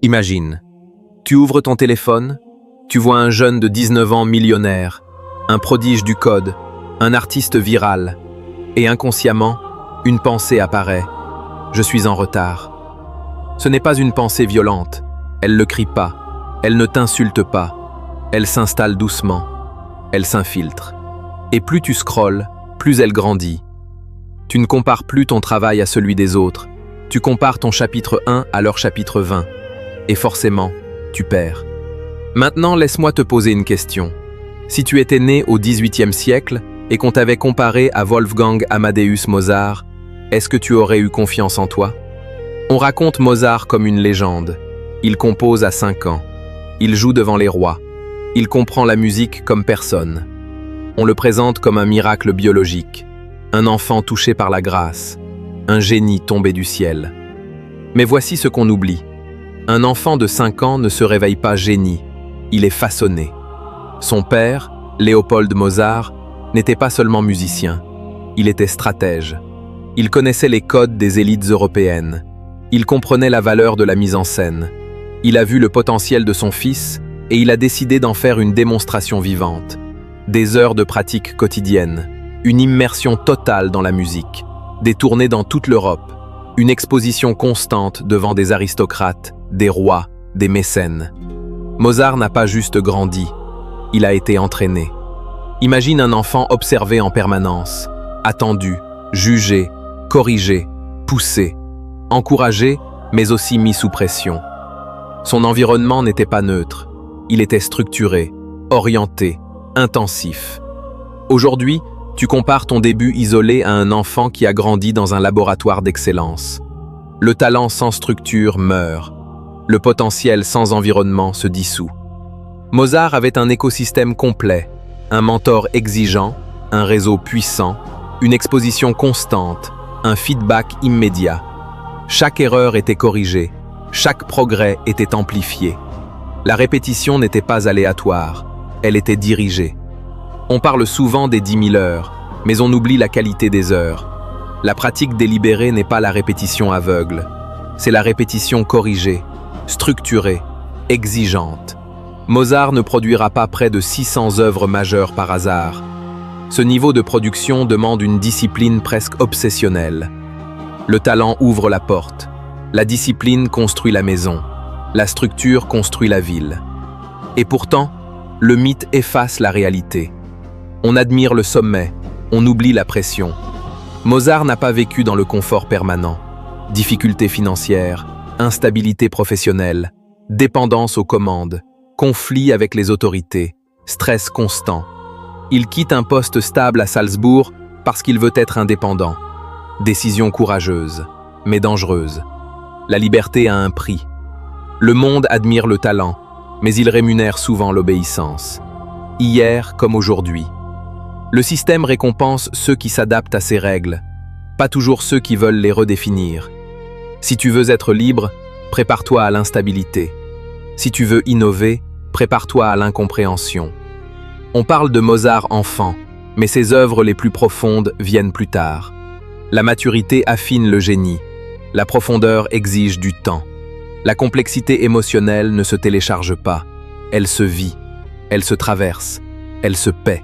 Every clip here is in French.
Imagine, tu ouvres ton téléphone, tu vois un jeune de 19 ans millionnaire, un prodige du code, un artiste viral, et inconsciemment, une pensée apparaît. Je suis en retard. Ce n'est pas une pensée violente, elle ne crie pas, elle ne t'insulte pas, elle s'installe doucement, elle s'infiltre. Et plus tu scrolles, plus elle grandit. Tu ne compares plus ton travail à celui des autres, tu compares ton chapitre 1 à leur chapitre 20. Et forcément, tu perds. Maintenant, laisse-moi te poser une question. Si tu étais né au XVIIIe siècle et qu'on t'avait comparé à Wolfgang Amadeus Mozart, est-ce que tu aurais eu confiance en toi? On raconte Mozart comme une légende. Il compose à 5 ans. Il joue devant les rois. Il comprend la musique comme personne. On le présente comme un miracle biologique, un enfant touché par la grâce, un génie tombé du ciel. Mais voici ce qu'on oublie. Un enfant de 5 ans ne se réveille pas génie, il est façonné. Son père, Léopold Mozart, n'était pas seulement musicien, il était stratège. Il connaissait les codes des élites européennes. Il comprenait la valeur de la mise en scène. Il a vu le potentiel de son fils et il a décidé d'en faire une démonstration vivante. Des heures de pratique quotidienne, une immersion totale dans la musique, des tournées dans toute l'Europe, une exposition constante devant des aristocrates, des rois, des mécènes. Mozart n'a pas juste grandi, il a été entraîné. Imagine un enfant observé en permanence, attendu, jugé, corrigé, poussé, encouragé, mais aussi mis sous pression. Son environnement n'était pas neutre, il était structuré, orienté, intensif. Aujourd'hui, tu compares ton début isolé à un enfant qui a grandi dans un laboratoire d'excellence. Le talent sans structure meurt. Le potentiel sans environnement se dissout. Mozart avait un écosystème complet, un mentor exigeant, un réseau puissant, une exposition constante, un feedback immédiat. Chaque erreur était corrigée, chaque progrès était amplifié. La répétition n'était pas aléatoire, elle était dirigée. On parle souvent des 10 000 heures, mais on oublie la qualité des heures. La pratique délibérée n'est pas la répétition aveugle, c'est la répétition corrigée, structurée, exigeante. Mozart ne produira pas près de 600 œuvres majeures par hasard. Ce niveau de production demande une discipline presque obsessionnelle. Le talent ouvre la porte, la discipline construit la maison, la structure construit la ville. Et pourtant, le mythe efface la réalité. On admire le sommet, on oublie la pression. Mozart n'a pas vécu dans le confort permanent. Difficultés financières, instabilité professionnelle, dépendance aux commandes, conflits avec les autorités, stress constant. Il quitte un poste stable à Salzbourg parce qu'il veut être indépendant. Décision courageuse, mais dangereuse. La liberté a un prix. Le monde admire le talent, mais il rémunère souvent l'obéissance. Hier comme aujourd'hui. Le système récompense ceux qui s'adaptent à ses règles, pas toujours ceux qui veulent les redéfinir. Si tu veux être libre, prépare-toi à l'instabilité. Si tu veux innover, prépare-toi à l'incompréhension. On parle de Mozart enfant, mais ses œuvres les plus profondes viennent plus tard. La maturité affine le génie. La profondeur exige du temps. La complexité émotionnelle ne se télécharge pas. Elle se vit, elle se traverse, elle se paie.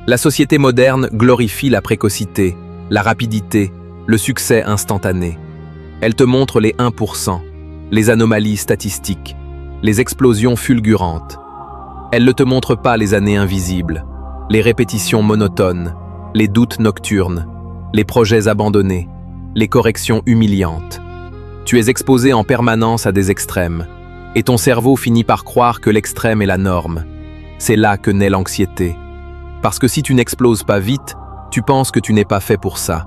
La société moderne glorifie la précocité, la rapidité, le succès instantané. Elle te montre les 1%, les anomalies statistiques, les explosions fulgurantes. Elle ne te montre pas les années invisibles, les répétitions monotones, les doutes nocturnes, les projets abandonnés, les corrections humiliantes. Tu es exposé en permanence à des extrêmes, et ton cerveau finit par croire que l'extrême est la norme. C'est là que naît l'anxiété. Parce que si tu n'exploses pas vite, tu penses que tu n'es pas fait pour ça.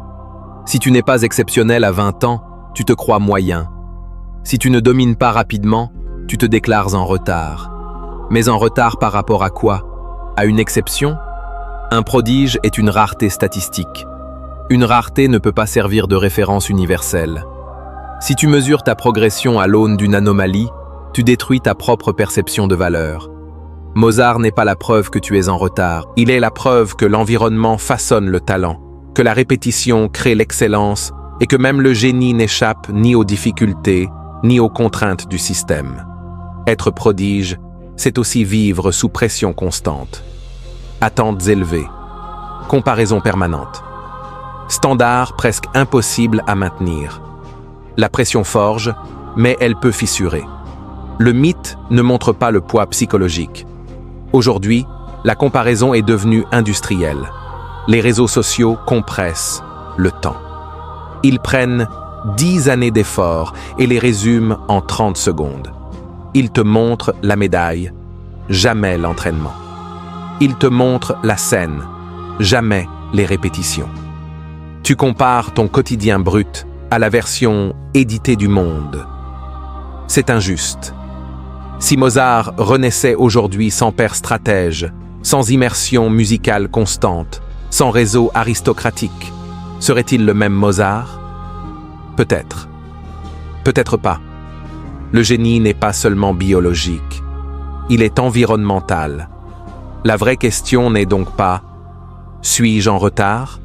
Si tu n'es pas exceptionnel à 20 ans, tu te crois moyen. Si tu ne domines pas rapidement, tu te déclares en retard. Mais en retard par rapport à quoi? À une exception? Un prodige est une rareté statistique. Une rareté ne peut pas servir de référence universelle. Si tu mesures ta progression à l'aune d'une anomalie, tu détruis ta propre perception de valeur. Mozart n'est pas la preuve que tu es en retard, il est la preuve que l'environnement façonne le talent, que la répétition crée l'excellence et que même le génie n'échappe ni aux difficultés, ni aux contraintes du système. Être prodige, c'est aussi vivre sous pression constante. Attentes élevées, comparaison permanente, standards presque impossibles à maintenir. La pression forge, mais elle peut fissurer. Le mythe ne montre pas le poids psychologique. Aujourd'hui, la comparaison est devenue industrielle. Les réseaux sociaux compressent le temps. Ils prennent 10 années d'efforts et les résument en 30 secondes. Ils te montrent la médaille, jamais l'entraînement. Ils te montrent la scène, jamais les répétitions. Tu compares ton quotidien brut à la version éditée du monde. C'est injuste. Si Mozart renaissait aujourd'hui sans père stratège, sans immersion musicale constante, sans réseau aristocratique, serait-il le même Mozart? Peut-être. Peut-être pas. Le génie n'est pas seulement biologique, il est environnemental. La vraie question n'est donc pas « suis-je en retard ?»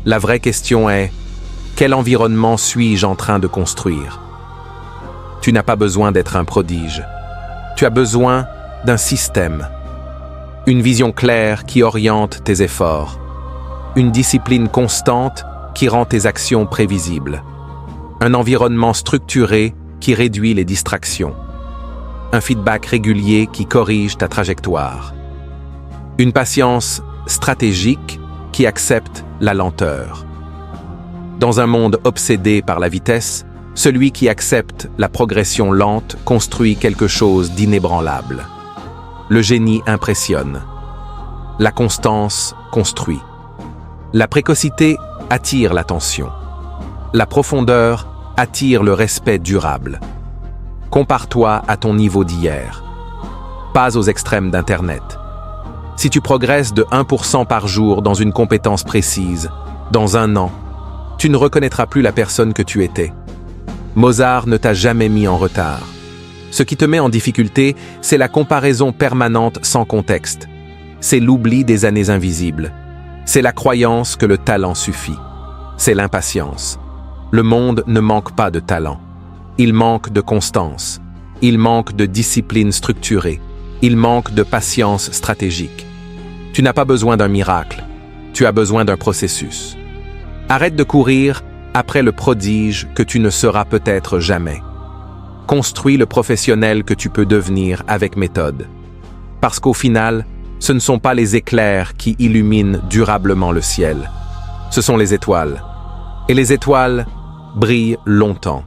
La vraie question est « quel environnement suis-je en train de construire ?» Tu n'as pas besoin d'être un prodige. Tu as besoin d'un système, une vision claire qui oriente tes efforts, une discipline constante qui rend tes actions prévisibles, un environnement structuré qui réduit les distractions, un feedback régulier qui corrige ta trajectoire, une patience stratégique qui accepte la lenteur. Dans un monde obsédé par la vitesse, celui qui accepte la progression lente construit quelque chose d'inébranlable. Le génie impressionne. La constance construit. La précocité attire l'attention. La profondeur attire le respect durable. Compare-toi à ton niveau d'hier, pas aux extrêmes d'Internet. Si tu progresses de 1% par jour dans une compétence précise, dans un an, tu ne reconnaîtras plus la personne que tu étais. Mozart ne t'a jamais mis en retard. Ce qui te met en difficulté, c'est la comparaison permanente sans contexte. C'est l'oubli des années invisibles. C'est la croyance que le talent suffit. C'est l'impatience. Le monde ne manque pas de talent. Il manque de constance. Il manque de discipline structurée. Il manque de patience stratégique. Tu n'as pas besoin d'un miracle. Tu as besoin d'un processus. Arrête de courir après le prodige que tu ne seras peut-être jamais. Construis le professionnel que tu peux devenir avec méthode. Parce qu'au final, ce ne sont pas les éclairs qui illuminent durablement le ciel. Ce sont les étoiles. Et les étoiles brillent longtemps.